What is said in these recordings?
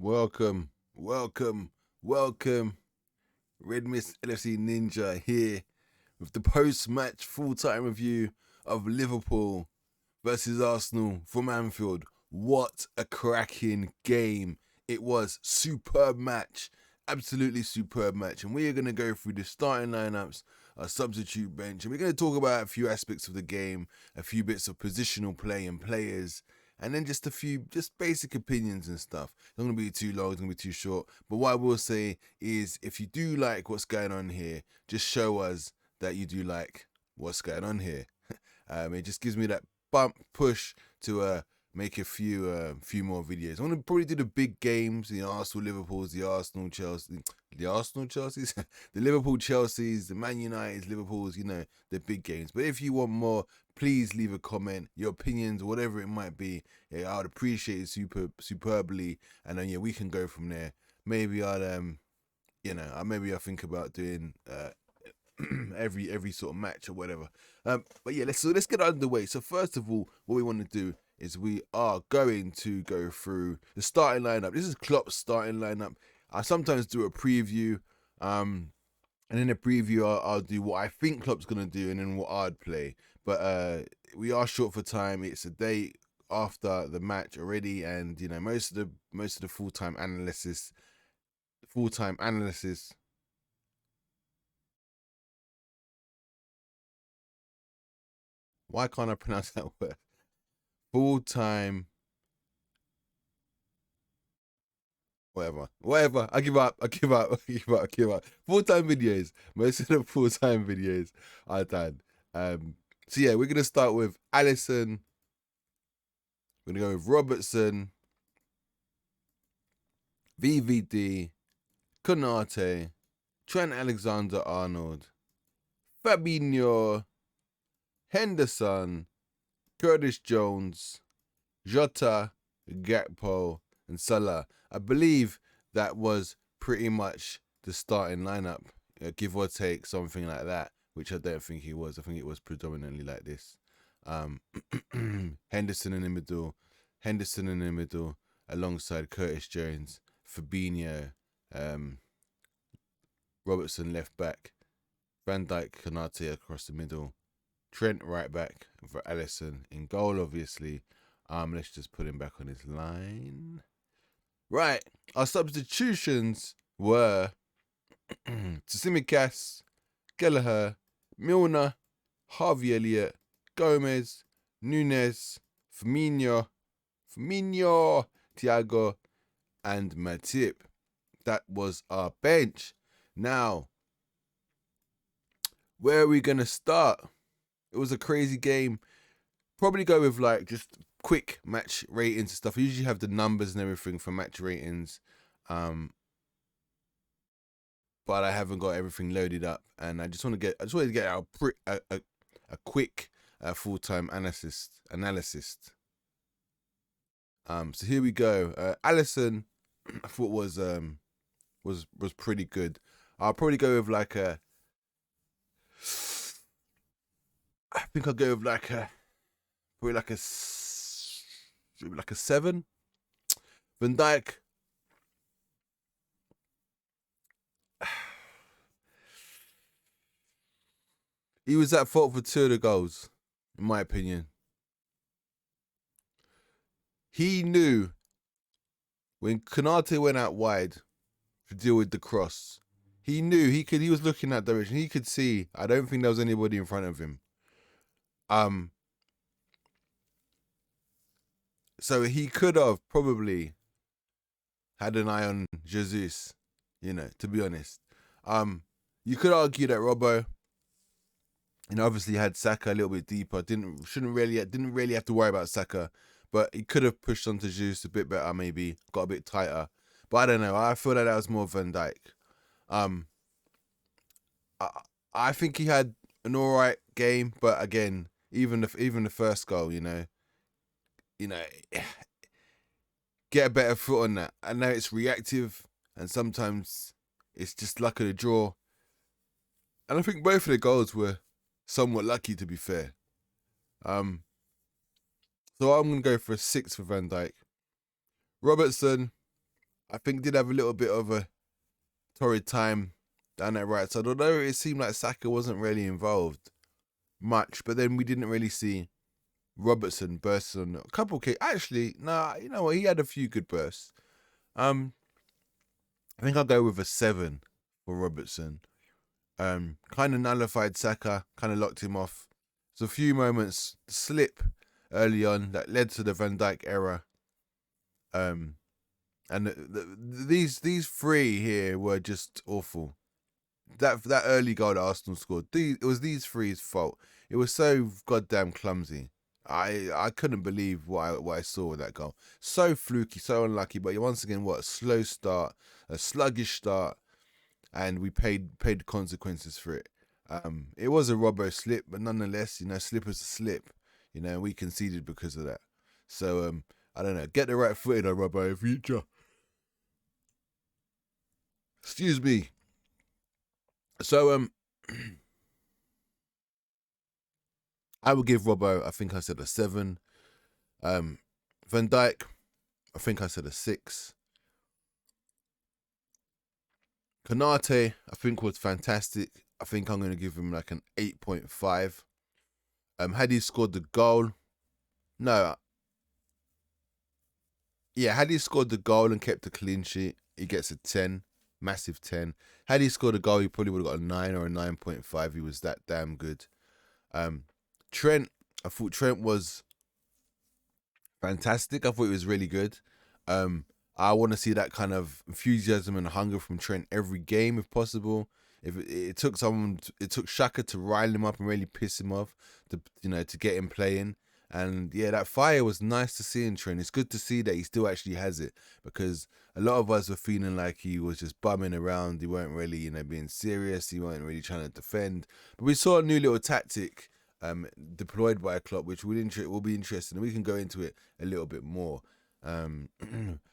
Welcome, welcome, welcome. Red Mist LFC Ninja here with the post-match full-time review of Liverpool versus Arsenal from Anfield. What a cracking game. It was superb match. Absolutely superb match. And we are going to go through the starting lineups, our substitute bench, and we're going to talk about a few aspects of the game, a few bits of positional play and players, and then just a few basic opinions and stuff. It's not going to be too long, it's going to be too short. But what I will say is if you do like what's going on here, just show us that you do like what's going on here. It just gives me that push to make a few more videos. I'm gonna probably do the big games, the Arsenal Liverpools, the Arsenal Chelseas, the Liverpool Chelseas, the Man United Liverpools, the big games. But if you want more, please leave a comment, your opinions, whatever it might be. I would appreciate it superbly, and then we can go from there. Maybe I'll I'll think about doing every sort of match or whatever. But yeah, let's get underway. So first of all, what we want to do is we are going to go through the starting lineup. This is Klopp's starting lineup. I sometimes do a preview, and in a preview I'll do what I think Klopp's gonna do and then what I'd play. But we are short for time. It's a day after the match already, and most of the full-time analysis. Why can't I pronounce that word? Full-time. Whatever. I give up. Full-time videos. Most of the full-time videos are done. So yeah, we're gonna start with Alisson. We're gonna go with Robertson, VVD, Konate, Trent Alexander-Arnold, Fabinho, Henderson, Curtis Jones, Jota, Gakpo, and Salah. I believe that was pretty much the starting lineup, give or take something like that, which I don't think it was. I think it was predominantly like this. Henderson in the middle, alongside Curtis Jones, Fabinho, Robertson left back, Van Dijk, Konate across the middle, Trent right back for Alisson in goal, obviously. Let's just put him back on his line. Right, our substitutions were Tsimikas, Kelleher, Milner, Harvey Elliott, Gomez, Nunes, Firmino, THIAGO, and Matip. That was our bench. Now, where are we going to start? It was a crazy game. Probably go with just quick match ratings and stuff. I usually have the numbers and everything for match ratings. But I haven't got everything loaded up, and I just wanted to get a quick full-time analysis. So here we go. Alisson, I thought was pretty good. I'll probably go with I think I'll go with probably like a 7. Van Dijk, he was at fault for 2 of the goals, in my opinion. He knew when Konate went out wide to deal with the cross. He knew he was looking that direction. He could see. I don't think there was anybody in front of him. So he could have probably had an eye on Jesus, to be honest. You could argue that Robbo, obviously had Saka a little bit deeper. Didn't really have to worry about Saka, but he could have pushed onto Jesus a bit better, maybe got a bit tighter. But I don't know. I feel that was more Van Dijk. I think he had an alright game, but again, even the first goal, get a better foot on that. I know it's reactive, and sometimes it's just luck of the draw. And I think both of the goals were somewhat lucky, to be fair. So I'm going to go for a 6 for Van Dijk. Robertson, I think did have a little bit of a torrid time down that right side. Although it seemed like Saka wasn't really involved much, but then we didn't really see Robertson burst on a couple kicks. Actually, nah, you know what? He had a few good bursts. I think I'll go with a 7 for Robertson. Kind of nullified Saka, kind of locked him off. There's a few moments slip early on that led to the Van Dijk error. And these three here were just awful. That early goal that Arsenal scored, it was these three's fault. It was so goddamn clumsy. I couldn't believe what I saw with that goal. So fluky, so unlucky. But once again, a slow start, a sluggish start, and we paid the consequences for it. It was a Robbo slip, but nonetheless, slip is a slip. We conceded because of that. So I don't know. Get the right footing on Robbo in future. Excuse me. So I would give Robbo, I think I said a 7. Van Dijk, I think I said a 6. Konate, I think was fantastic. I think I'm going to give him like an 8.5. Had he scored the goal, had he scored the goal and kept a clean sheet, he gets a 10, massive 10. Had he scored a goal, he probably would have got a 9 or a 9.5. He was that damn good. Trent, I thought Trent was fantastic. I thought he was really good. I want to see that kind of enthusiasm and hunger from Trent every game if possible. If it took Xhaka to rile him up and really piss him off to get him playing. And yeah, that fire was nice to see in Trent. It's good to see that he still actually has it, because a lot of us were feeling like he was just bumming around. He weren't really, being serious. He weren't really trying to defend. But we saw a new little tactic deployed by Klopp, which will be interesting, and we can go into it a little bit more.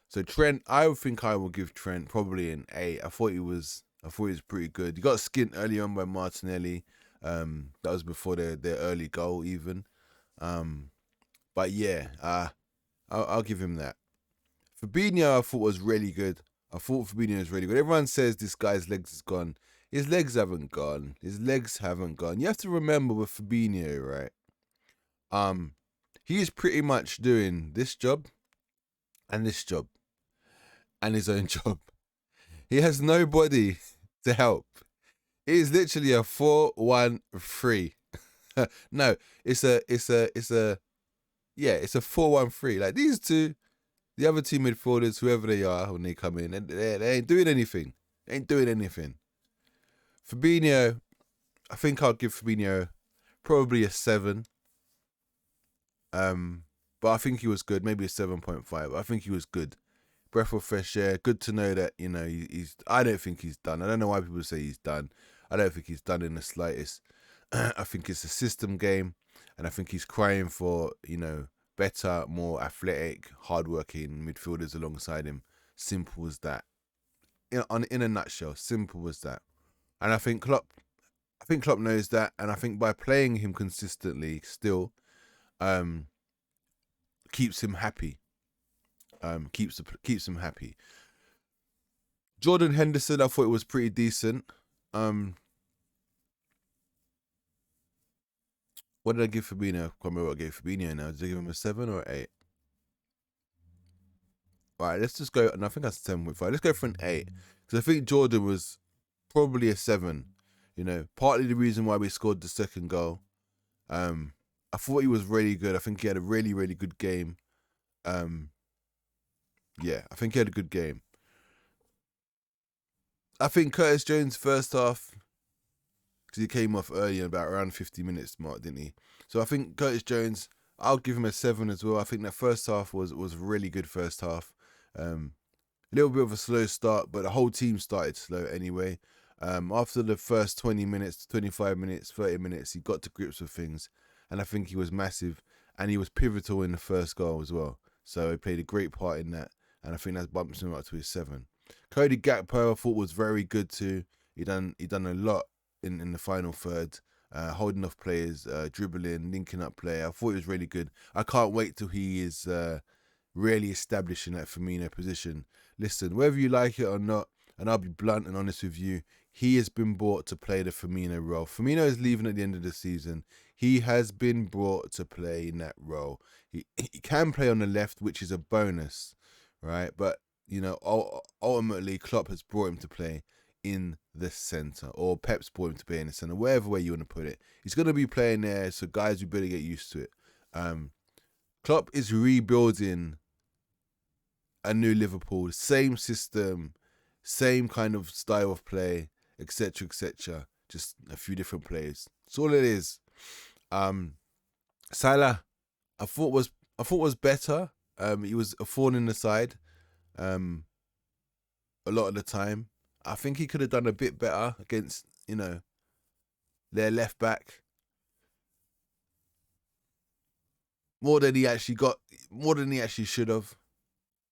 So Trent, I think I will give Trent probably an 8. I thought he was pretty good. He got skint early on by Martinelli. That was before their early goal even. But yeah, I'll give him that. Fabinho, I thought was really good. Everyone says this guy's legs is gone. His legs haven't gone. You have to remember with Fabinho, right? He is pretty much doing this job and this job and his own job. He has nobody to help. It is literally a 4-1-3. No, it's a 4-1-3. Like these two, the other two midfielders, whoever they are, when they come in, they ain't doing anything. Fabinho, I think I'll give Fabinho probably a 7. But I think he was good. Maybe a 7.5. I think he was good. Breath of fresh air. Good to know that he's. I don't think he's done. I don't know why people say he's done. I don't think he's done in the slightest. I think it's a system game, and I think he's crying for better, more athletic, hardworking midfielders alongside him. Simple as that. In a nutshell, simple as that. And I think Klopp knows that, and I think by playing him consistently, still, keeps him happy. Keeps him happy. Jordan Henderson, I thought it was pretty decent. What did I give Fabinho? I can't remember what I gave Fabinho now. Did I give him a 7 or 8? Alright, let's just go. And I think that's 7.5. Let's go for an 8. Because I think Jordan was probably a 7. Partly the reason why we scored the second goal. I thought he was really good. I think he had a really, really good game. Yeah, I think he had a good game. I think Curtis Jones first half, because he came off early about around 50 minutes mark, didn't he? So I think Curtis Jones, I'll give him a 7 as well. I think that first half was really good first half. A little bit of a slow start, but the whole team started slow anyway. After the first 20 minutes, 25 minutes, 30 minutes, he got to grips with things. And I think he was massive. And he was pivotal in the first goal as well. So he played a great part in that. And I think that bumps him up to his 7. Cody Gakpo, I thought was very good too. He done a lot in the final third. Holding off players, dribbling, linking up play. I thought he was really good. I can't wait till he is really establishing that Firmino position. Listen, whether you like it or not, and I'll be blunt and honest with you, he has been brought to play the Firmino role. Firmino is leaving at the end of the season. He has been brought to play in that role. He can play on the left, which is a bonus, right? But, you know, ultimately, Klopp has brought him to play in the centre, or Pep's brought him to play in the centre, wherever way you want to put it. He's going to be playing there, so guys, we better get used to it. Klopp is rebuilding a new Liverpool, same system, same kind of style of play, etc., etc. Just a few different players. That's all it is. Salah, I thought was better. He was a thorn in the side. A lot of the time, I think he could have done a bit better against, you know, their left back. More than he actually should have.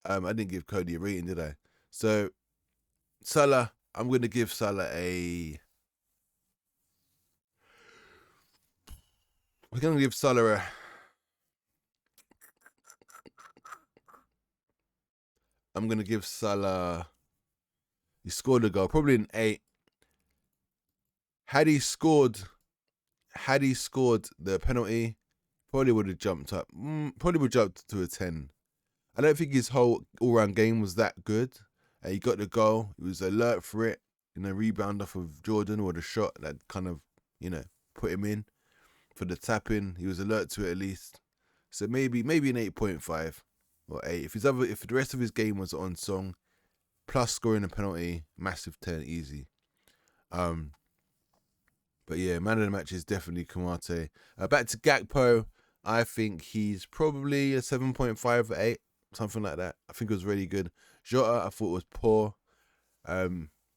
I didn't give Cody a rating, did I? So, Salah, I'm going to give Salah a... We're going to give Salah a... I'm going to give Salah... He scored a goal, probably an 8. Had he scored the penalty, probably would have jumped up. Probably would have jumped to a 10. I don't think his whole all-round game was that good. He got the goal. He was alert for it. You know, rebound off of Jordan or the shot that kind of, you know, put him in. For the tap-in, he was alert to it at least. So maybe an 8.5 or 8. If the rest of his game was on song, plus scoring a penalty, massive 10, easy. But yeah, man of the match is definitely Konate. Back to Gakpo, I think he's probably a 7.5 or 8. Something like that. I think it was really good. Jota, I thought was poor.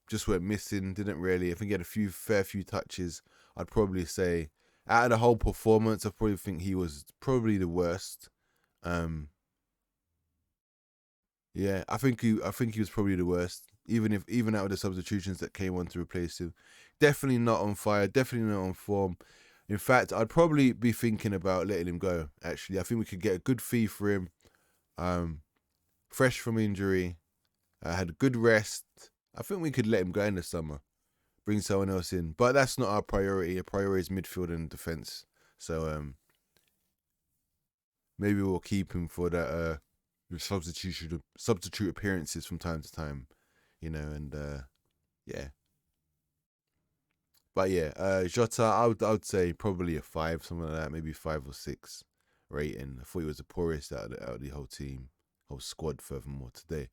Just went missing. Didn't really. I think he had a fair few touches. I'd probably say out of the whole performance, I probably think he was probably the worst. Yeah, I think he was probably the worst. Even out of the substitutions that came on to replace him, definitely not on fire. Definitely not on form. In fact, I'd probably be thinking about letting him go. Actually, I think we could get a good fee for him. Fresh from injury, had a good rest. I think we could let him go in the summer, bring someone else in. But that's not our priority. Our priority is midfield and defence. So maybe we'll keep him for that substitute appearances from time to time, you know. And yeah. But yeah, Jota, I would say probably a 5, something like that, maybe 5 or 6 rating. I thought he was the poorest out of the whole team. Whole squad furthermore today.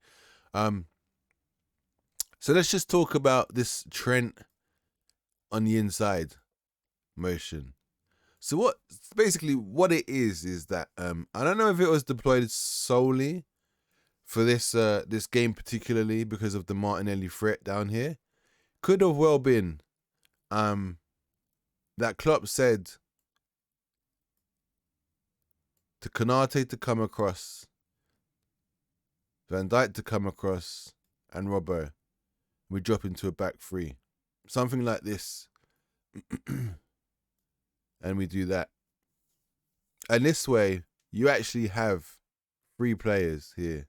So let's just talk about this Trent on the inside motion. So what it is that I don't know if it was deployed solely for this game particularly because of the Martinelli threat down here. Could have well been that Klopp said to Konate to come across, Van Dijk to come across, and Robbo, we drop into a back 3. Something like this. And we do that. And this way, you actually have 3 players here.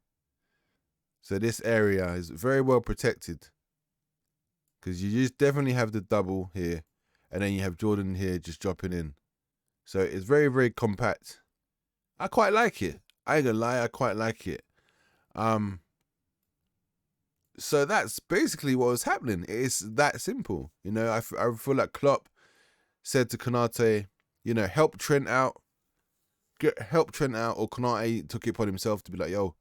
So this area is very well protected. Because you just definitely have the double here. And then you have Jordan here just dropping in. So it's very, very compact. I quite like it. I ain't gonna lie, I quite like it. So that's basically what was happening. It's that simple. You know, I feel like Klopp said to Konate, you know, help Trent out. Help Trent out. Or Konate took it upon himself to be like, yo,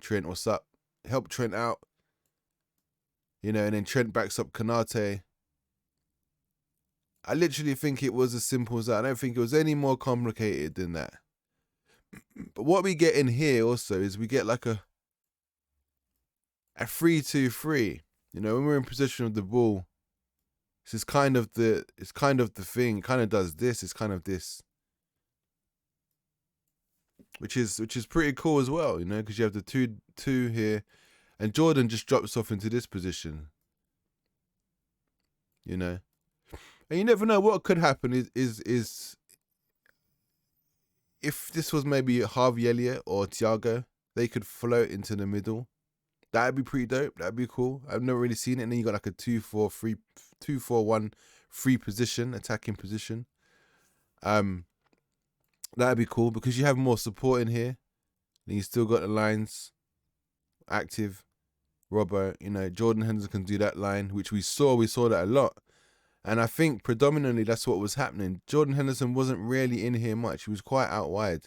Trent, what's up? Help Trent out. You know, and then Trent backs up Konate. I literally think it was as simple as that. I don't think it was any more complicated than that. But what we get in here also is we get like a 3-2-3. You know, when we're in possession of the ball, it's kind of the thing. It kind of does this. It's kind of this, which is pretty cool as well. You know, because you have the two here, and Jordan just drops off into this position. You know, and you never know what could happen. Is if this was maybe Harvey Elliott or THIAGO they could float into the middle. That'd be pretty dope. That'd be cool. I've never really seen it. And then you got like a 2-4-1-3 position, attacking position. That'd be cool because you have more support in here. And you still got the lines active. Robbo, Jordan Henderson can do that line, which we saw that a lot. And I think predominantly that's what was happening. Jordan Henderson wasn't really in here much. He was quite out wide.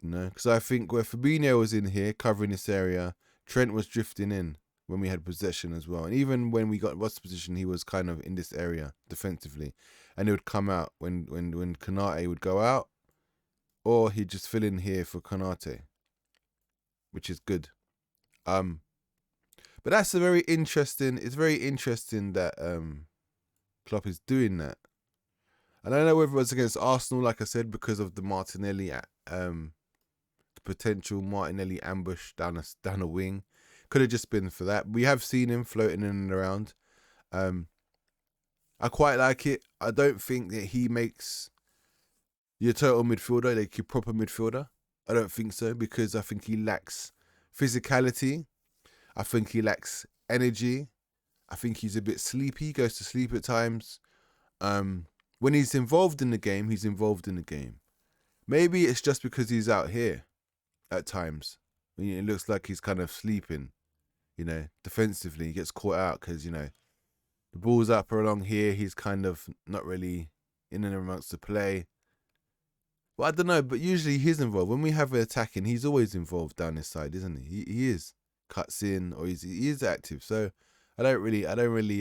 Because I think where Fabinho was in here covering this area, Trent was drifting in when we had possession as well. And even when we got Ross' position, he was kind of in this area defensively. And it would come out when Konate would go out, or he'd just fill in here for Konate, which is good. But that's it's very interesting that Klopp is doing that. And I don't know whether it was against Arsenal, like I said, because of the Martinelli, the potential Martinelli ambush down a wing. Could have just been for that. We have seen him floating in and around. I quite like it. I don't think that he makes your total midfielder, like your proper midfielder. I don't think so, because I think he lacks physicality. I think he lacks energy. I think he's a bit sleepy, goes to sleep at times. When he's involved in the game, he's involved in the game. Maybe it's just because he's out here at times. It looks like he's kind of sleeping, defensively. He gets caught out because, the ball's up along here. He's kind of not really in and amongst the play. But I don't know, but usually he's involved. When we have an attacking, he's always involved down this side, isn't he? He is. Cuts in, or he is active. So I don't really understand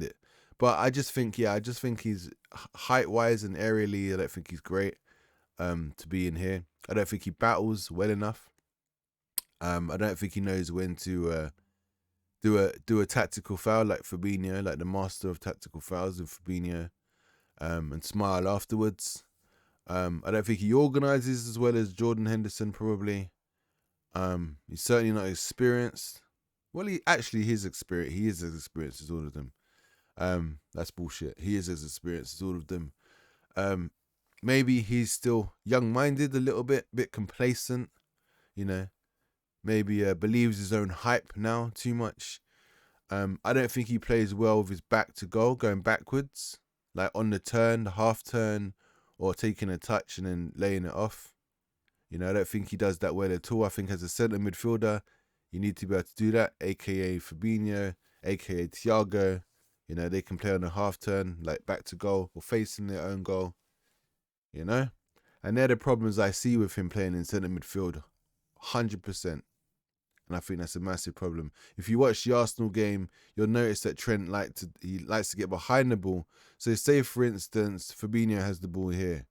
it. But I just think he's height-wise and aerially, I don't think he's great to be in here. I don't think he battles well enough. I don't think he knows when to do a tactical foul like Fabinho, like the master of tactical fouls in Fabinho, and smile afterwards. I don't think he organises as well as Jordan Henderson probably. He's certainly not experienced. Well, he is experienced. He is as experienced as all of them. That's bullshit. He is as experienced as all of them. Maybe he's still young-minded a little bit complacent, Maybe believes his own hype now too much. I don't think he plays well with his back to goal, going backwards, like on the turn, the half turn, or taking a touch and then laying it off. I don't think he does that well at all. I think as a centre midfielder, you need to be able to do that, a.k.a. Fabinho, a.k.a. THIAGO. They can play on a half turn, like back to goal or facing their own goal. And they're the problems I see with him playing in centre midfield, 100%. And I think that's a massive problem. If you watch the Arsenal game, you'll notice that Trent likes to get behind the ball. So say, for instance, Fabinho has the ball here,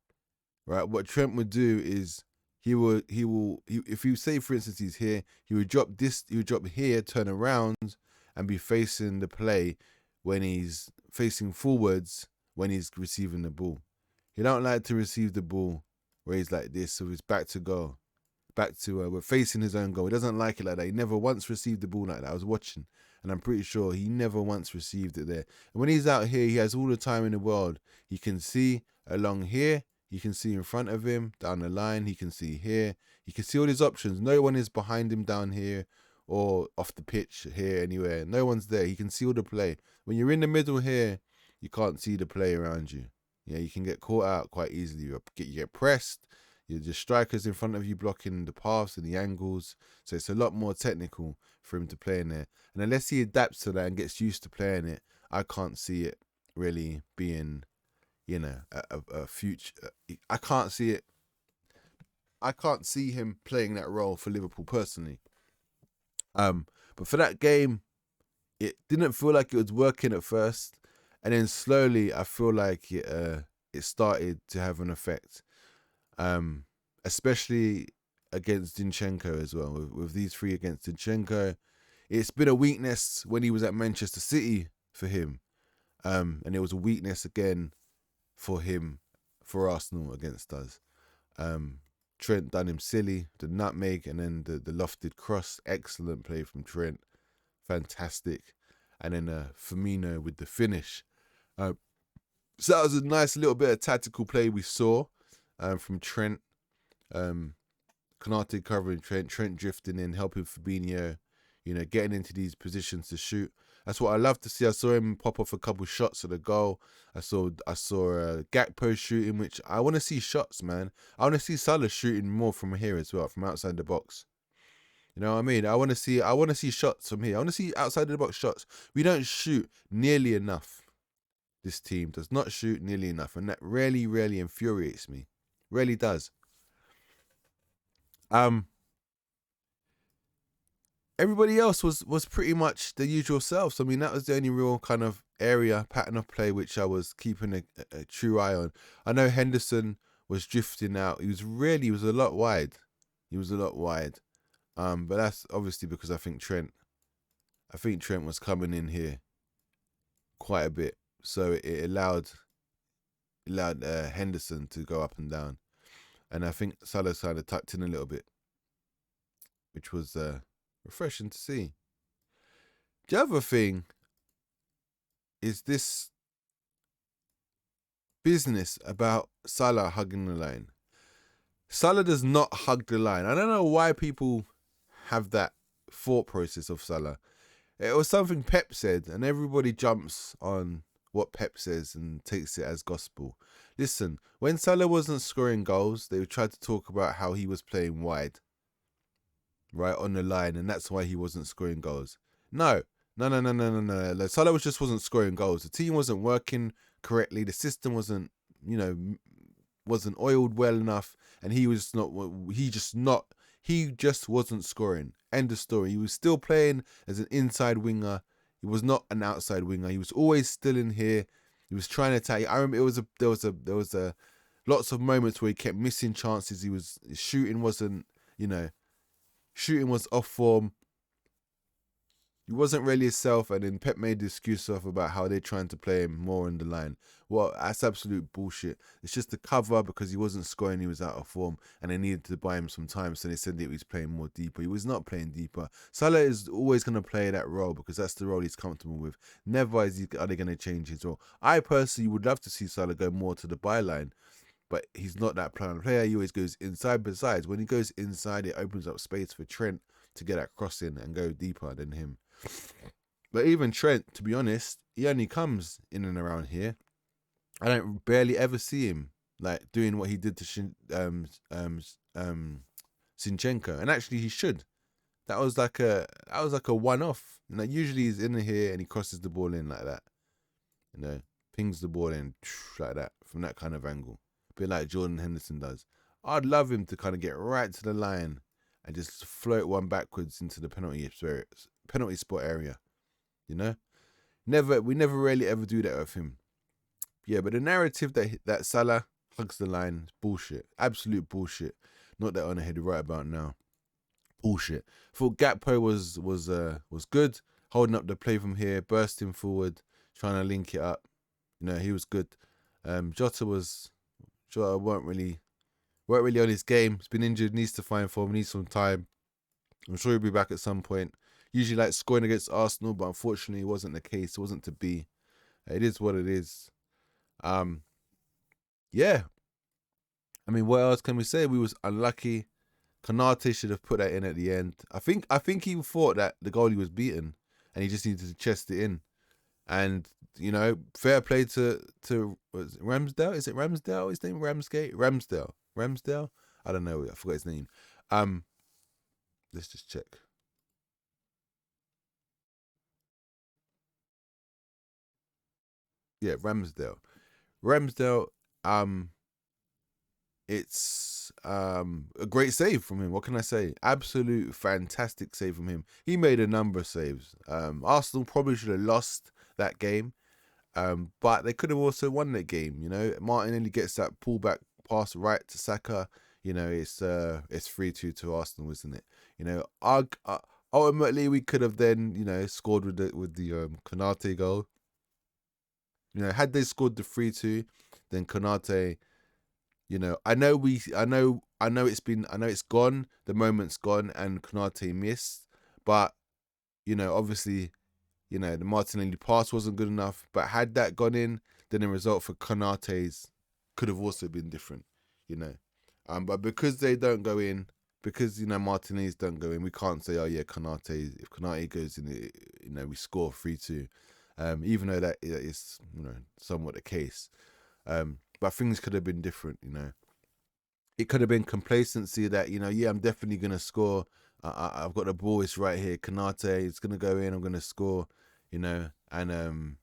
right? What Trent would do is if you say, for instance, he's here, he would drop here, turn around, and be facing the play when he's facing forwards when he's receiving the ball. He don't like to receive the ball where he's like this, so he's back to goal. We're facing his own goal. He doesn't like it like that. He never once received the ball like that. I was watching, and I'm pretty sure he never once received it there. And when he's out here, he has all the time in the world. He can see along here. He can see in front of him, down the line. He can see here. He can see all his options. No one is behind him down here or off the pitch here anywhere. No one's there. He can see all the play. When you're in the middle here, you can't see the play around you. Yeah, you can get caught out quite easily. You get pressed. You're just strikers in front of you blocking the paths and the angles. So it's a lot more technical for him to play in there. And unless he adapts to that and gets used to playing it, I can't see it really being, a future. I can't see it. I can't see him playing that role for Liverpool personally. But for that game, it didn't feel like it was working at first. And then slowly, I feel like it started to have an effect. Especially against Zinchenko as well. With these three against Zinchenko, it's been a weakness when he was at Manchester City for him, and it was a weakness again for him for Arsenal against us. Trent done him silly, the nutmeg, and then the lofted cross. Excellent play from Trent, fantastic, and then Firmino with the finish. So that was a nice little bit of tactical play we saw. From Trent. Konate covering Trent drifting in, helping Fabinho, getting into these positions to shoot. That's what I love to see. I saw him pop off a couple shots at the goal. I saw Gakpo shooting, which I want to see shots, man. I want to see Salah shooting more from here as well, from outside the box. You know what I mean? I want to see shots from here. I want to see outside of the box shots. We don't shoot nearly enough. This team does not shoot nearly enough, and that really, really infuriates me. Really does. Everybody else was pretty much the usual selves. I mean, that was the only real kind of pattern of play which I was keeping a true eye on. I know Henderson was drifting out. He was a lot wide. But that's obviously because I think Trent was coming in here quite a bit, so it allowed Henderson to go up and down, and I think Salah kind of tucked in a little bit, which was refreshing to see. The other thing is this business about Salah hugging the line. Salah does not hug the line. I don't know why people have that thought process of Salah. It was something Pep said, and everybody jumps on what Pep says and takes it as gospel. Listen, when Salah wasn't scoring goals, they tried to talk about how he was playing wide, right on the line, and that's why he wasn't scoring goals. No. Salah wasn't scoring goals. The team wasn't working correctly. The system wasn't oiled well enough, and he just wasn't scoring. End of story. He was still playing as an inside winger. He was not an outside winger. He was always still in here. He was trying to attack. I remember there was lots of moments where he kept missing chances. His shooting wasn't, shooting was off form. He wasn't really himself, and then Pep made the excuse about how they're trying to play him more on the line. Well, that's absolute bullshit. It's just the cover because he wasn't scoring, he was out of form, and they needed to buy him some time, so they said that he was playing more deeper. He was not playing deeper. Salah is always going to play that role because that's the role he's comfortable with. Never are they going to change his role. I personally would love to see Salah go more to the byline, but he's not that player. He always goes inside. Besides, when he goes inside, it opens up space for Trent to get that cross in and go deeper than him. But even Trent, to be honest, he only comes in and around here. I don't barely ever see him like doing what he did to Zinchenko, and actually he should. That was like a one-off. Usually he's in here and he crosses the ball in like that. Pings the ball in like that from that kind of angle, a bit like Jordan Henderson does. I'd love him to kind of get right to the line and just float one backwards into the penalty spot area. We never really ever do that with him. Yeah, but the narrative that Salah hugs the line is bullshit. Absolute bullshit. Not that on the head right about now. Bullshit. Thought Gakpo was good, holding up the play from here, bursting forward, trying to link it up. He was good. Jota weren't really on his game. He's been injured, needs to find form, needs some time. I'm sure he'll be back at some point. Usually like scoring against Arsenal, but unfortunately it wasn't the case. It wasn't to be. It is what it is. Yeah. I mean, what else can we say? We was unlucky. Konate should have put that in at the end. I think he thought that the goalie was beaten and he just needed to chest it in. And, fair play to Ramsdale. Is it Ramsdale? His name Ramsgate? Ramsdale? I don't know. I forgot his name. Let's just check. Yeah, Ramsdale. It's a great save from him. What can I say? Absolute fantastic save from him. He made a number of saves. Arsenal probably should have lost that game, but they could have also won that game. Martinelli gets that pullback pass right to Saka. It's 3-2 to Arsenal, isn't it? Ultimately we could have then scored with the Konate goal. Had they scored the 3-2, then Konate. I know it's gone. The moment's gone, and Konate missed. But obviously, the Martinelli pass wasn't good enough. But had that gone in, then the result for Konate's could have also been different. But because they don't go in, because, you know, Martinez don't go in, we can't say, oh yeah, Konate, if Konate goes in, you know, we score 3-2. Even though that is, you know, somewhat the case. But things could have been different, you know. It could have been complacency that, you know, yeah, I'm definitely going to score. I've got the ball, it's right here. Konate, it's going to go in, I'm going to score, you know. And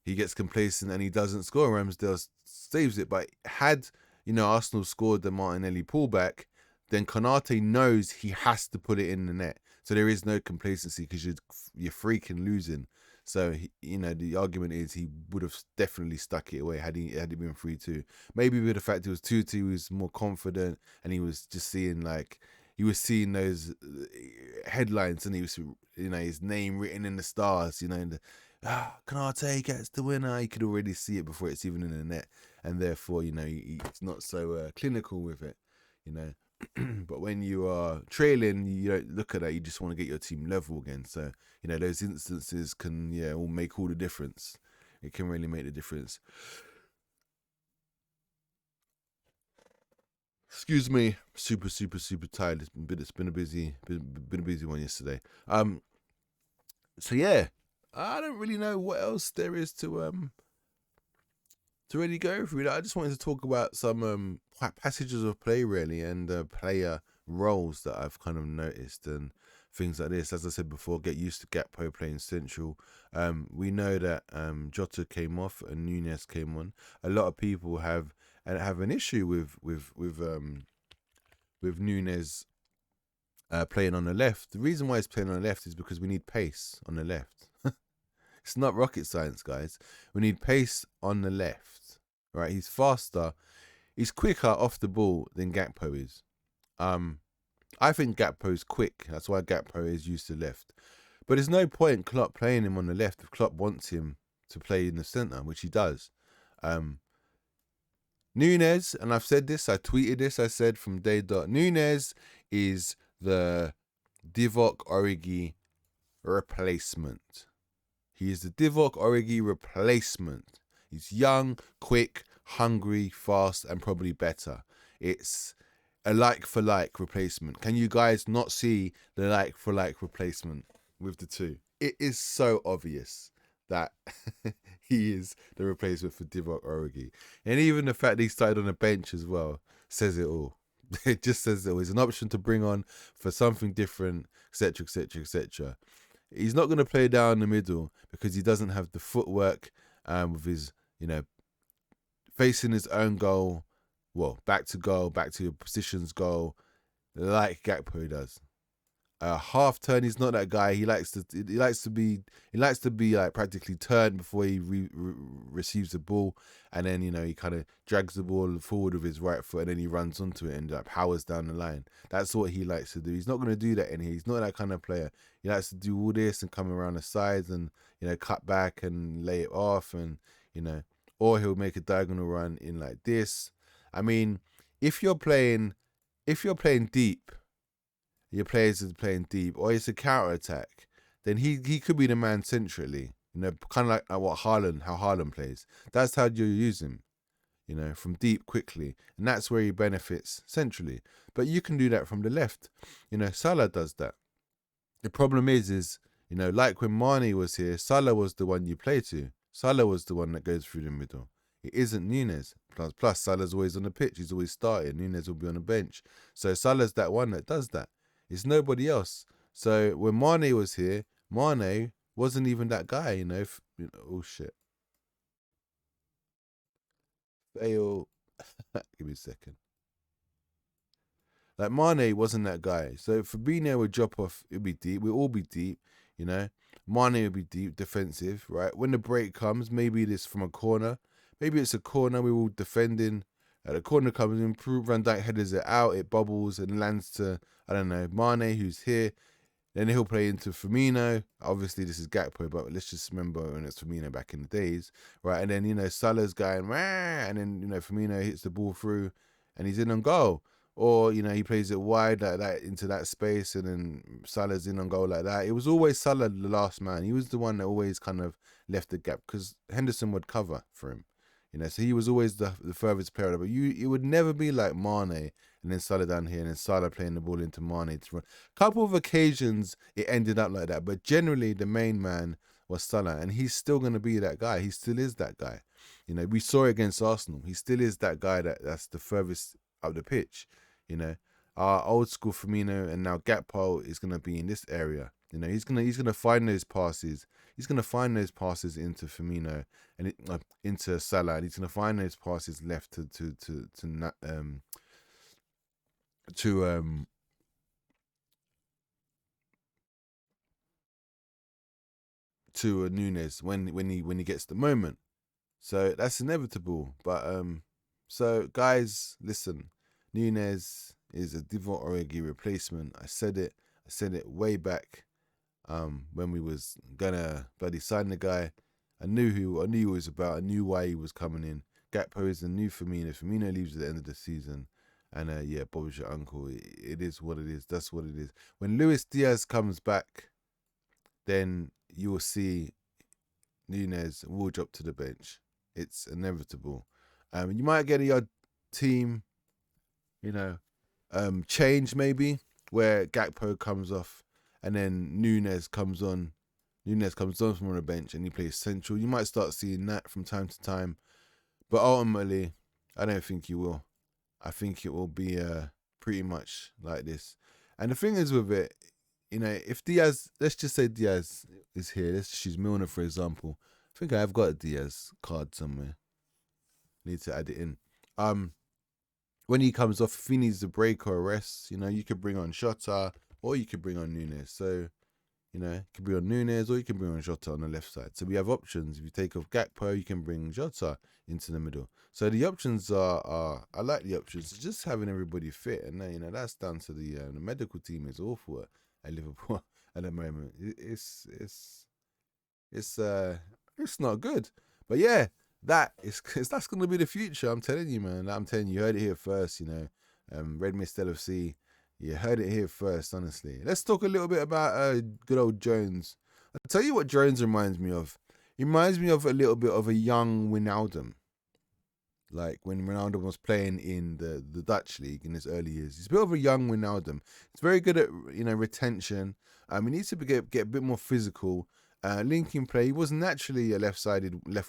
he gets complacent and he doesn't score. Ramsdale saves it. But had, you know, Arsenal scored the Martinelli pullback, then Konate knows he has to put it in the net. So there is no complacency because you're freaking losing. So, you know, the argument is he would have definitely stuck it away had he been 3-2. Maybe with the fact it was 2-2, he was more confident and he was just seeing, like, he was seeing those headlines and he was, you know, his name written in the stars, you know, in the, Konate gets the winner. You could already see it before it's even in the net, and therefore, you know, he's not so clinical with it, you know. But when you are trailing, you don't look at that. You just want to get your team level again. So, you know, those instances can, yeah, all make all the difference. It can really make the difference. Excuse me, super tired. It's been a busy one yesterday. So yeah, I don't really know what else there is to really go through. I just wanted to talk about some passages of play, really, and player roles that I've kind of noticed and things like this. As I said before, get used to Gakpo playing central. We know that Jota came off and Nunes came on. A lot of people have an issue with Nunes playing on the left. The reason why he's playing on the left is because we need pace on the left. It's not rocket science, guys. We need pace on the left, right? He's faster. He's quicker off the ball than Gakpo is. I think Gakpo's quick. That's why Gakpo is used to left. But there's no point Klopp playing him on the left if Klopp wants him to play in the centre, which he does. Nunes, and I've said this, I tweeted this, I said from day dot, Nunes is the Divock Origi replacement. He is the Divock Origi replacement. He's young, quick, hungry, fast, and probably better. It's a like-for-like replacement. Can you guys not see the like-for-like replacement with the two? It is so obvious that he is the replacement for Divock Origi. And even the fact that he started on the bench as well says it all. It just says it all. It's an option to bring on for something different, etc., etc., etc. He's not going to play down the middle because he doesn't have the footwork with his, you know, facing his own goal. Well, back to your position's goal, like Gakpo does. Half turn, he's not that guy. He likes to be like practically turned before he receives the ball, and then, you know, he kind of drags the ball forward with his right foot, and then he runs onto it and powers down the line. That's what he likes to do. He's not going to do that in here. He's not that kind of player. He likes to do all this and come around the sides and, you know, cut back and lay it off, and, you know, or he'll make a diagonal run in like this. I mean, if you're playing deep, your players are playing deep, or it's a counter attack, then he could be the man centrally. You know, kind of like how Haaland plays. That's how you use him. You know, from deep quickly, and that's where he benefits centrally. But you can do that from the left. You know, Salah does that. The problem is, you know, like when Mane was here, Salah was the one you play to. Salah was the one that goes through the middle. It isn't Nunes. Plus, Salah's always on the pitch. He's always starting. Nunes will be on the bench. So Salah's that one that does that. It's nobody else. So when Mane was here, Mane wasn't even that guy, you know. Oh, shit. Fail. Give me a second. Like, Mane wasn't that guy. So Fabinho would drop off. It'd be deep. We'll all be deep, you know. Mane would be deep, defensive, right? When the break comes, maybe it's from a corner. Maybe it's a corner. We're all defending. The corner comes in. Van Dijk headers it out. It bubbles and lands to, I don't know, Mane, who's here. Then he'll play into Firmino. Obviously, this is Gakpo, but let's just remember when it's Firmino back in the days, right? And then, you know, Salah's going, and then, you know, Firmino hits the ball through and he's in on goal. Or, you know, he plays it wide like that into that space and then Salah's in on goal like that. It was always Salah, the last man. He was the one that always kind of left the gap because Henderson would cover for him. So he was always the furthest player. But it would never be like Mane and then Salah down here and then Salah playing the ball into Mane to run. Couple of occasions it ended up like that, but generally the main man was Salah, and he's still going to be that guy. He still is that guy. We saw it against Arsenal. He still is that guy that's the furthest up the pitch. Our old school Firmino and now Gakpo is going to be in this area. He's gonna find those passes. He's gonna find those passes into Firmino and into Salah, and he's gonna find those passes left to Nunes when he gets the moment. So that's inevitable. But so guys, listen, Nunes is a Divock Origi replacement. I said it way back. When we was gonna bloody sign the guy, I knew who he was about. I knew why he was coming in. Gakpo is the new Firmino. Firmino leaves at the end of the season, and Bobby's your uncle. It is what it is. That's what it is. When Luis Diaz comes back, then you will see Nunes will drop to the bench. It's inevitable. You might get a team, change maybe where Gakpo comes off. And then Nunes comes on. Nunes comes on from the bench and he plays central. You might start seeing that from time to time. But ultimately, I don't think you will. I think it will be pretty much like this. And the thing is with it, if Diaz, let's just say Diaz is here. Let's just use Milner, for example. I think I have got a Diaz card somewhere. Need to add it in. When he comes off, if he needs a break or a rest, you could bring on Shota. Or you could bring on Nunes. So, you could bring on Nunes or you can bring on Jota on the left side. So we have options. If you take off Gakpo, you can bring Jota into the middle. So the options are I like the options. It's just having everybody fit. And then, that's down to the medical team is awful at Liverpool at the moment. It's not good. But yeah, that's going to be the future. I'm telling you, man. I'm telling you, you heard it here first, Red Mist LFC. You heard it here first, honestly. Let's talk a little bit about good old Jones. I'll tell you what Jones reminds me of. He reminds me of a little bit of a young Wijnaldum. Like when Wijnaldum was playing in the Dutch league in his early years. He's a bit of a young Wijnaldum. He's very good at retention. He needs to get a bit more physical. Linking play. He was naturally a left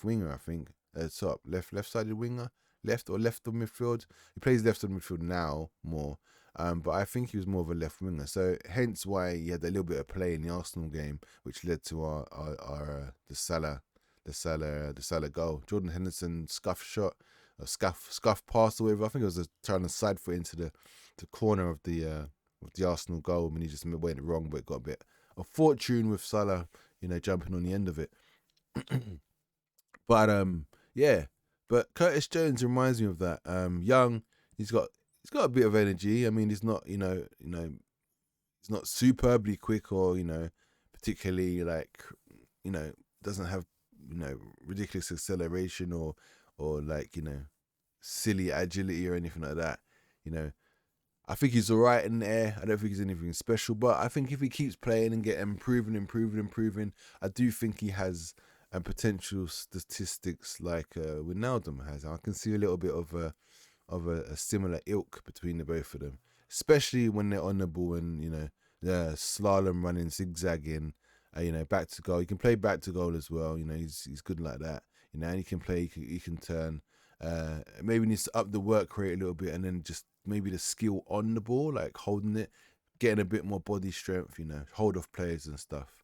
winger, I think. Top left-sided winger, left of midfield. He plays left of midfield now more. But I think he was more of a left winger, so hence why he had a little bit of play in the Arsenal game, which led to our the Salah goal. Jordan Henderson scuff shot, a scuff pass away. I think it was trying to side foot into the corner of the Arsenal goal, and he just went wrong, but got a bit of fortune with Salah, jumping on the end of it. But yeah, but Curtis Jones reminds me of that. Young, he's got a bit of energy. I mean, he's not, he's not superbly quick or, particularly doesn't have, ridiculous acceleration or silly agility or anything like that. I think he's all right in the air. I don't think he's anything special, but I think if he keeps playing and improving, I do think he has potential statistics like Wijnaldum has. I can see a little bit of a similar ilk between the both of them, especially when they're on the ball and the slalom running, zigzagging, back to goal. He can play back to goal as well. He's good like that. And he can play. He can turn. Maybe needs to up the work rate a little bit, and then just maybe the skill on the ball, like holding it, getting a bit more body strength. Hold off players and stuff.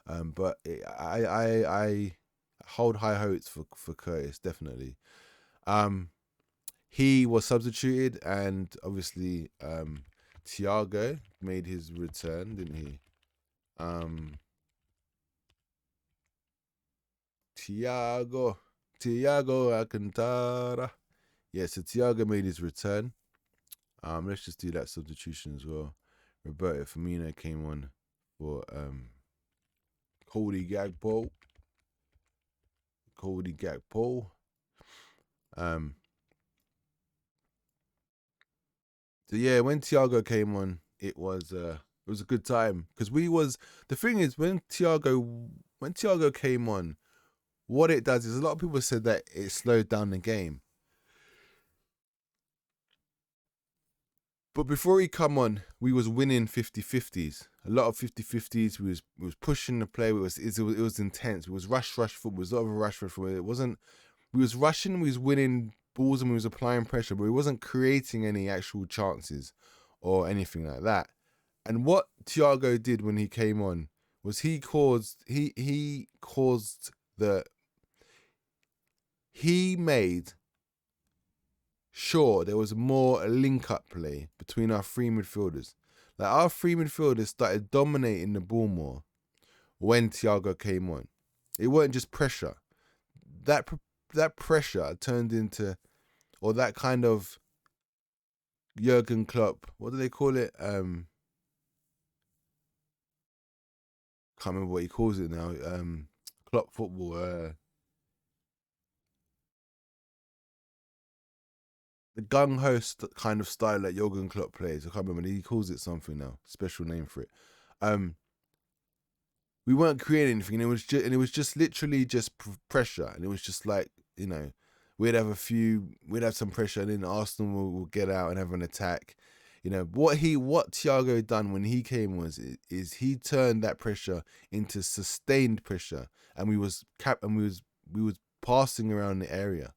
But I hold high hopes for Curtis, definitely. He was substituted, and obviously THIAGO made his return, didn't he? THIAGO Alcantara. Yeah, so THIAGO made his return. Let's just do that substitution as well. Roberto Firmino came on for Cody Gakpo. So yeah, when THIAGO came on, it was a good time because the thing is when THIAGO came on, what it does is a lot of people said that it slowed down the game. But before he come on, we was winning 50-50s. A lot of 50-50s. We was pushing the play. It was intense. It was rush football. It was a lot of rush football. It wasn't. We was rushing. We was winning balls and we was applying pressure, but we wasn't creating any actual chances or anything like that. And what THIAGO did when he came on was he made sure there was more link-up play between our three midfielders. Like, our three midfielders started dominating the ball more when THIAGO came on. It wasn't just pressure. That pressure turned into, or that kind of Jurgen Klopp, what do they call it? Can't remember what he calls it now. Klopp football. The gung-ho kind of style that Jurgen Klopp plays. I can't remember. He calls it something now. Special name for it. We weren't creating anything, and it was just literally just pressure, and it was just like, you know, we'd have some pressure, and then Arsenal will get out and have an attack. You know, what THIAGO done when he came is he turned that pressure into sustained pressure, and we was passing around the area.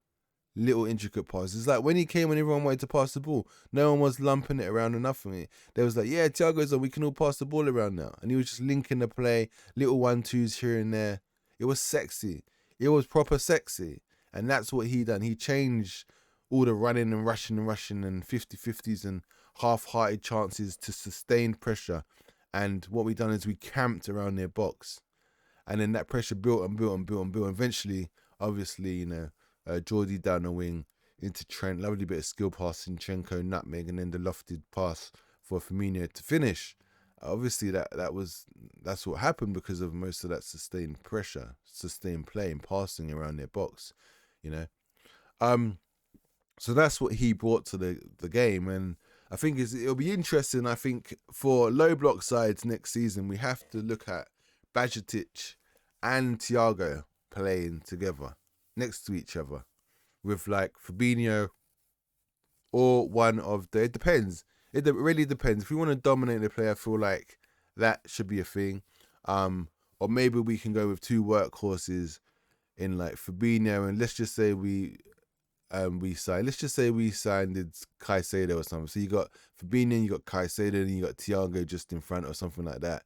Little intricate passes. It's like when he came, when everyone wanted to pass the ball, no one was lumping it around enough for me. They was like, yeah, THIAGO's on, we can all pass the ball around now. And he was just linking the play, little 1-2s here and there. It was sexy. It was proper sexy. And that's what he done. He changed all the running and rushing and 50-50s and half-hearted chances to sustained pressure. And what we done is we camped around their box. And then that pressure built and built and built and built. Eventually, obviously, you know, Geordie down the wing into Trent, lovely bit of skill pass, Zinchenko, nutmeg, and then the lofted pass for Firmino to finish. Obviously, that's what happened because of most of that sustained pressure, sustained play and passing around their box, you know. So that's what he brought to the game, and I think it'll be interesting. I think for low block sides next season, we have to look at Bajcetic and THIAGO playing together next to each other, with like Fabinho or one of the. It depends. It really depends. If we want to dominate the play, I feel like that should be a thing. Or maybe we can go with two workhorses in like Fabinho, and let's just say we signed Caicedo or something. So you got Fabinho, you got Caicedo, and you got THIAGO just in front or something like that.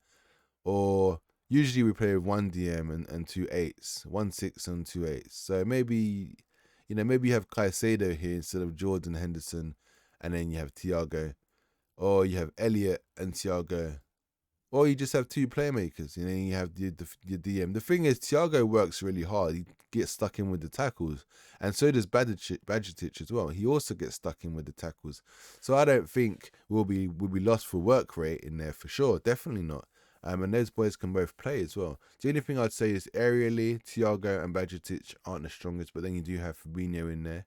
Or usually we play with one DM and two 8s, 1 6 and 2 8s. So maybe you have Caicedo here instead of Jordan Henderson, and then you have THIAGO, or you have Elliot and THIAGO, or you just have two playmakers. You know, you have your DM. The thing is, THIAGO works really hard. He gets stuck in with the tackles, and so does Bajcetic as well. He also gets stuck in with the tackles. So I don't think we'll be lost for work rate in there for sure. Definitely not. And those boys can both play as well. The only thing I'd say is aerially, THIAGO and Bajcetic aren't the strongest, but then you do have Fabinho in there.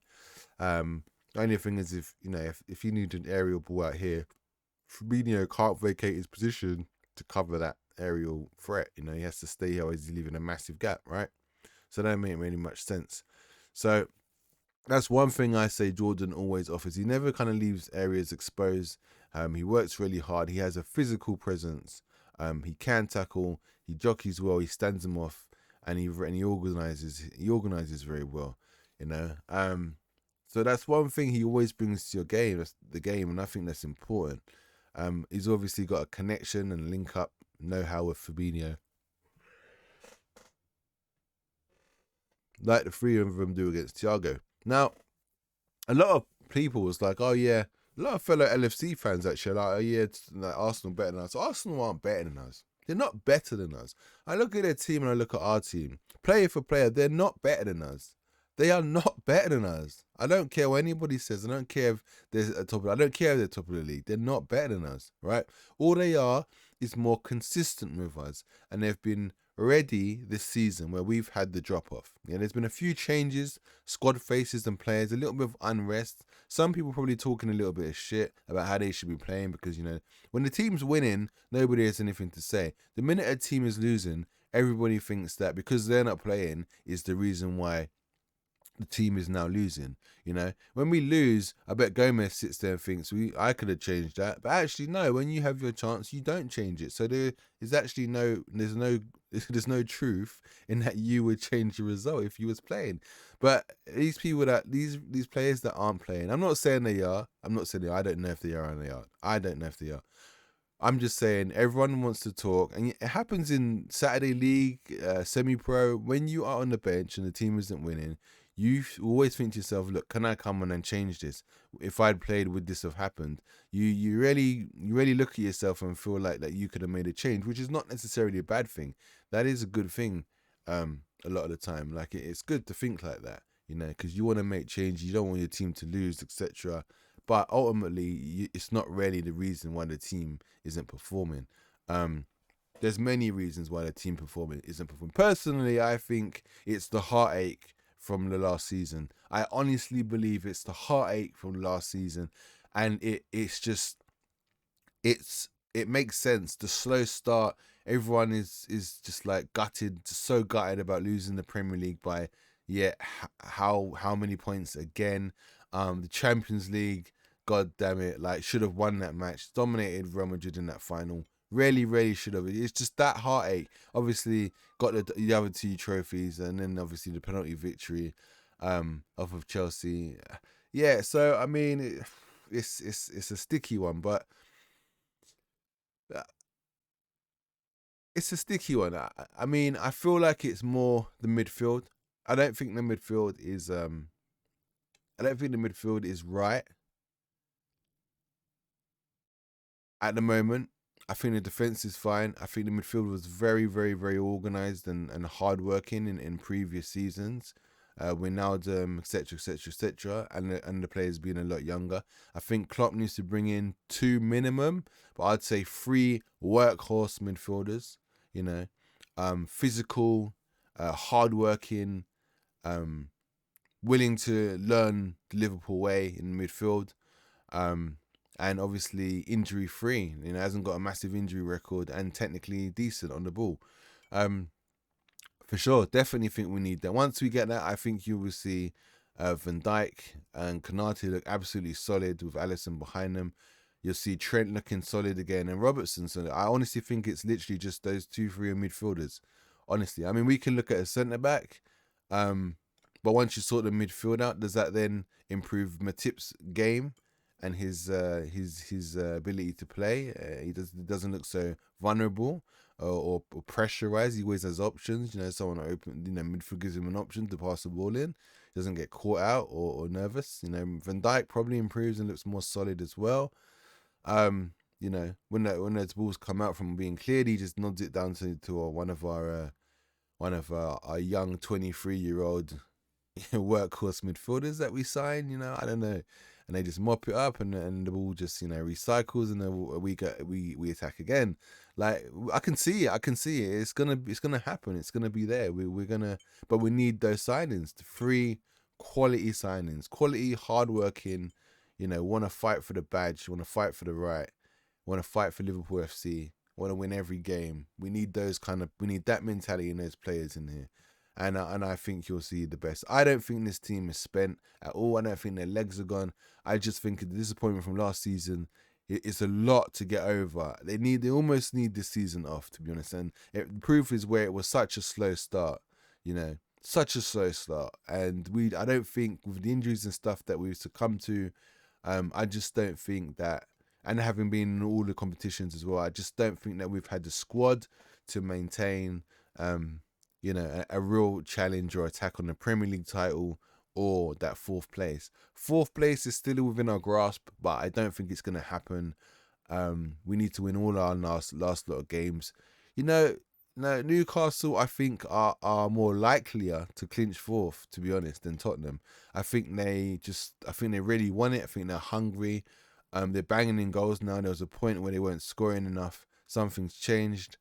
The only thing is, if you need an aerial ball out here, Fabinho can't vacate his position to cover that aerial threat. You know, he has to stay here, or he's leaving a massive gap, right? So that don't make really much sense. So that's one thing I say Jordan always offers. He never kind of leaves areas exposed. He works really hard. He has a physical presence. He can tackle. He jockeys well. He stands them off, and he organizes. He organizes very well, you know. So that's one thing he always brings to your game. That's the game, and I think that's important. He's obviously got a connection and link up know-how with Fabinho, like the three of them do against THIAGO. Now, a lot of people was like, oh yeah, a lot of fellow LFC fans actually are like, oh yeah, it's like Arsenal better than us. Arsenal aren't better than us. They're not better than us. I look at their team and I look at our team. Player for player, they're not better than us. They are not better than us. I don't care what anybody says. I don't care if they're top. I don't care if they're top of the league. They're not better than us, right? All they are is more consistent with us, and they've been ready this season where we've had the drop off. Yeah, there's been a few changes, squad faces and players, a little bit of unrest. Some people probably talking a little bit of shit about how they should be playing because, you know, when the team's winning, nobody has anything to say. The minute a team is losing, everybody thinks that because they're not playing is the reason why the team is now losing. When we lose, I bet Gomez sits there and thinks I could have changed that, but actually no. When you have your chance, you don't change it. So there is actually there's no truth in that you would change the result if you was playing. But these people these players that aren't playing, I'm not saying they are. I'm not saying they are. I don't know if they are and they are. I don't know if they are. I'm just saying everyone wants to talk, and it happens in Saturday League, semi-pro. When you are on the bench and the team isn't winning, you always think to yourself, "Look, can I come on and change this? If I'd played, would this have happened?" You really look at yourself and feel like that you could have made a change, which is not necessarily a bad thing. That is a good thing. A lot of the time, like it's good to think like that, because you want to make change. You don't want your team to lose, etc. But ultimately, it's not really the reason why the team isn't performing. There's many reasons why the team isn't performing. Personally, I think it's the heartache from the last season. I honestly believe it's the heartache from last season, and it makes sense. The slow start, everyone is just like gutted, just so gutted about losing the Premier League by how many points again. The Champions League, God damn it, like should have won that match, dominated Real Madrid in that final. Really should have. It's just that heartache. Obviously, got the other two trophies, and then obviously the penalty victory, off of Chelsea. Yeah, so I mean, it's a sticky one, but it's a sticky one. I mean, I feel like it's more the midfield. I don't think the midfield is right at the moment. I think the defense is fine. I think the midfield was very, very, very organised and hard-working in previous seasons. Wijnaldum, etc., and the players being a lot younger. I think Klopp needs to bring in 2 minimum, but I'd say 3 workhorse midfielders. Physical, hard-working, willing to learn the Liverpool way in midfield. And obviously injury free. Hasn't got a massive injury record and technically decent on the ball. For sure, definitely think we need that. Once we get that, I think you will see Van Dijk and Konate look absolutely solid with Alisson behind them. You'll see Trent looking solid again and Robertson. So I honestly think it's literally just those 2-3 midfielders. Honestly, I mean, we can look at a centre back, but once you sort the midfield out, does that then improve Matip's game and his ability to play? He doesn't look so vulnerable or pressurized. He always has options. Someone open. Midfield gives him an option to pass the ball in. He doesn't get caught out or nervous. Van Dijk probably improves and looks more solid as well. When those balls come out from being cleared, he just nods it down to one of our young 23-year-old workhorse midfielders that we sign. I don't know, and they just mop it up, and the ball just recycles, and then we attack again. Like I can see it. It's gonna happen. It's gonna be there. We're gonna, but we need those signings, the 3 quality signings, quality, hardworking. Want to fight for the badge, want to fight for the right, want to fight for Liverpool FC, want to win every game. We need that mentality in those players in here. And I think you'll see the best. I don't think this team is spent at all. I don't think their legs are gone. I just think the disappointment from last season, it's a lot to get over. They almost need this season off, to be honest. And the proof is where it was such a slow start, such a slow start. And I don't think with the injuries and stuff that we've succumbed to, I just don't think that, and having been in all the competitions as well, I just don't think that we've had the squad to maintain, a real challenge or attack on the Premier League title or that 4th place. 4th place is still within our grasp, but I don't think it's going to happen. We need to win all our last lot of games. Now, Newcastle, I think, are more likelier to clinch 4th, to be honest, than Tottenham. I think they really want it. I think they're hungry. They're banging in goals now. There was a point where they weren't scoring enough. Something's changed.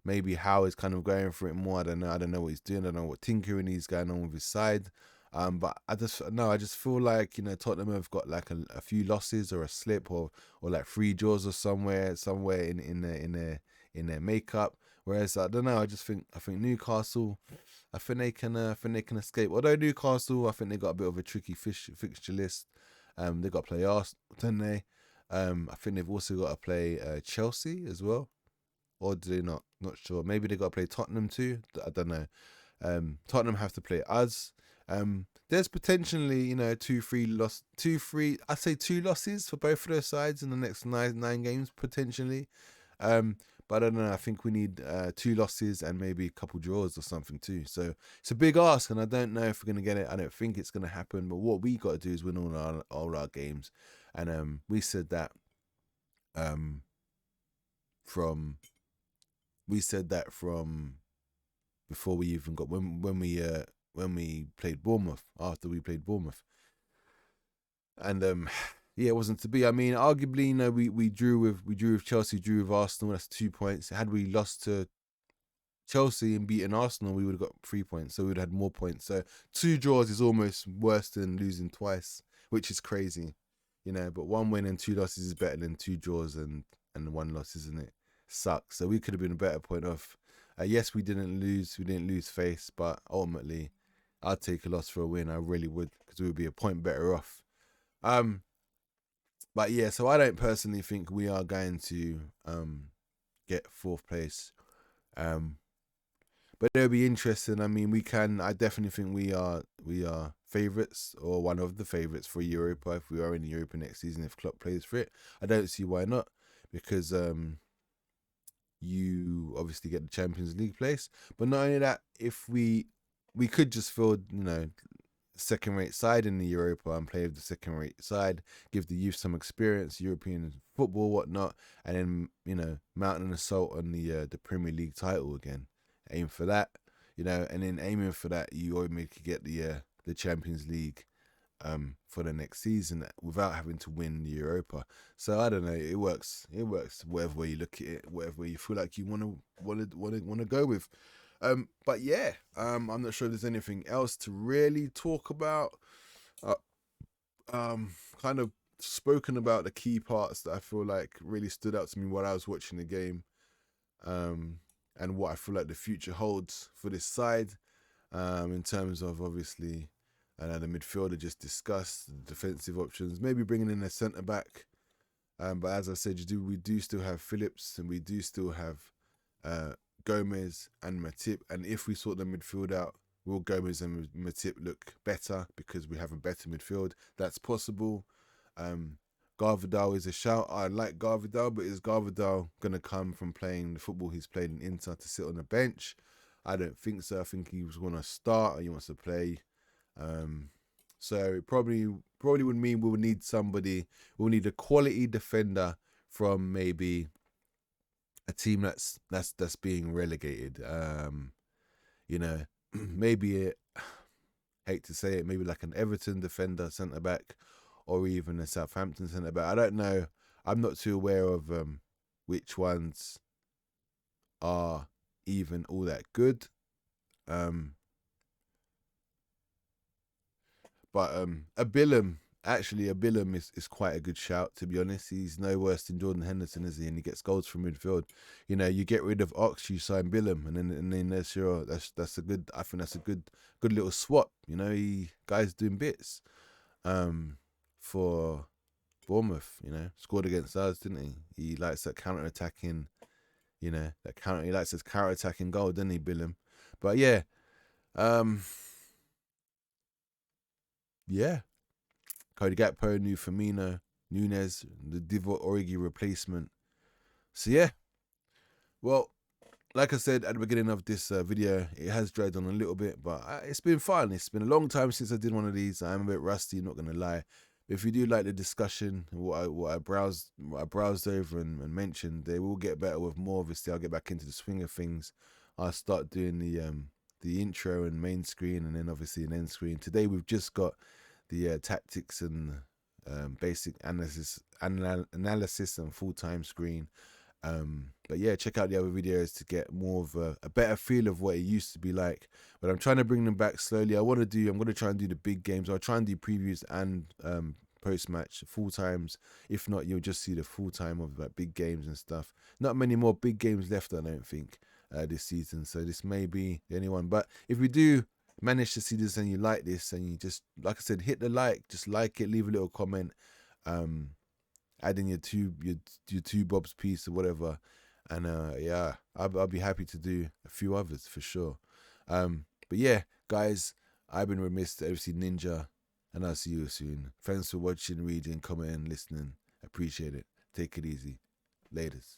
Maybe Howe is kind of going for it more. I don't know what he's doing. I don't know what tinkering he's going on with his side. But I just feel like Tottenham have got like a few losses or a slip or like 3 draws or somewhere in their makeup. Whereas I don't know, I think Newcastle, I think they can escape. Although Newcastle, I think they got a bit of a tricky fixture list. They got to play Arsenal, don't they? I think they've also got to play Chelsea as well, or do they not? Not sure. Maybe they got to play Tottenham too. I don't know. Tottenham have to play us. There's potentially, I'd say two losses for both of those sides in the next nine games potentially. But I don't know. I think we need 2 losses and maybe a couple draws or something too. So it's a big ask, and I don't know if we're gonna get it. I don't think it's gonna happen. But what we got to do is win all our games, and we said that from before we even got when we played Bournemouth, after we played Bournemouth, and yeah, it wasn't to be. I mean, arguably, we drew with Chelsea, drew with Arsenal. That's 2 points. Had we lost to Chelsea and beaten Arsenal, we would have got 3 points, so we'd have had more points. So 2 draws is almost worse than losing twice, which is crazy, But 1 win and 2 losses is better than 2 draws and 1 loss, isn't it? Sucks. So we could have been a better point off. Yes, we didn't lose face, but ultimately, I'd take a loss for a win. I really would, because we would be a point better off. But yeah, so I don't personally think we are going to get 4th place. But it'll be interesting. I mean, I definitely think we are favourites, or one of the favourites for Europa if we are in Europa next season, if Klopp plays for it. I don't see why not, because you obviously get the Champions League place. But not only that, if we could just field, second-rate side in the Europa and play with the second-rate side, give the youth some experience, European football, whatnot, and then mount an assault on the Premier League title again. Aim for that, and then aiming for that, you automatically get the Champions League for the next season without having to win the Europa. So I don't know. It works. It works whatever way you look at it, whatever way you feel like you want to go with. But yeah, I'm not sure if there's anything else to really talk about. Kind of spoken about the key parts that I feel like really stood out to me while I was watching the game, and what I feel like the future holds for this side, in terms of obviously, the midfielder just discussed, the defensive options, maybe bringing in a centre back. But as I said, we do still have Phillips, and we do still have Gomez and Matip, and if we sort the midfield out, will Gomez and Matip look better because we have a better midfield? That's possible. Garvidal is a shout. I like Garvidal, but is Garvidal going to come from playing the football he's played in Inter to sit on the bench? I don't think so. I think he was going to start, or he wants to play. So it probably would mean we'll need somebody. We'll need a quality defender from maybe a team that's being relegated. Maybe hate to say it, maybe like an Everton defender, centre back, or even a Southampton centre back. I don't know. I'm not too aware of which ones are even all that good. But Abilum is quite a good shout, to be honest. He's no worse than Jordan Henderson, is he? And he gets goals from midfield. You get rid of Ox, you sign Billum, and then that's a good. I think that's a good little swap. Guy's doing bits. For Bournemouth, scored against us, didn't he? He likes that counter attacking. He likes his counter attacking goal, doesn't he, Billum? But yeah. Yeah, Cody Gakpo, new Firmino, Nunes, the Divock Origi replacement. So yeah, well, like I said at the beginning of this video, it has dragged on a little bit, but it's been fun. It's been a long time since I did one of these. I'm a bit rusty, not gonna lie. But if you do like the discussion, what I browsed over and mentioned, they will get better with more. Obviously, I'll get back into the swing of things. I'll start doing the intro and main screen, and then obviously an end screen. Today we've just got the tactics and basic analysis and full-time screen. But yeah, check out the other videos to get more of a better feel of what it used to be like. But I'm trying to bring them back slowly. I'm going to try and do the big games. I'll try and do previews and post-match full times. If not, you'll just see the full time of like big games and stuff. Not many more big games left, I don't think. this season. So this may be the only one. But if we do manage to see this and you like this, and you just, like I said, hit the like, just like it, leave a little comment, add in your two bobs piece or whatever, and yeah, I'll be happy to do a few others for sure. But yeah, guys, I've been Remiss to FC Ninja, and I'll see you soon. Thanks for watching, reading, commenting, listening. Appreciate it. Take it easy. Laters.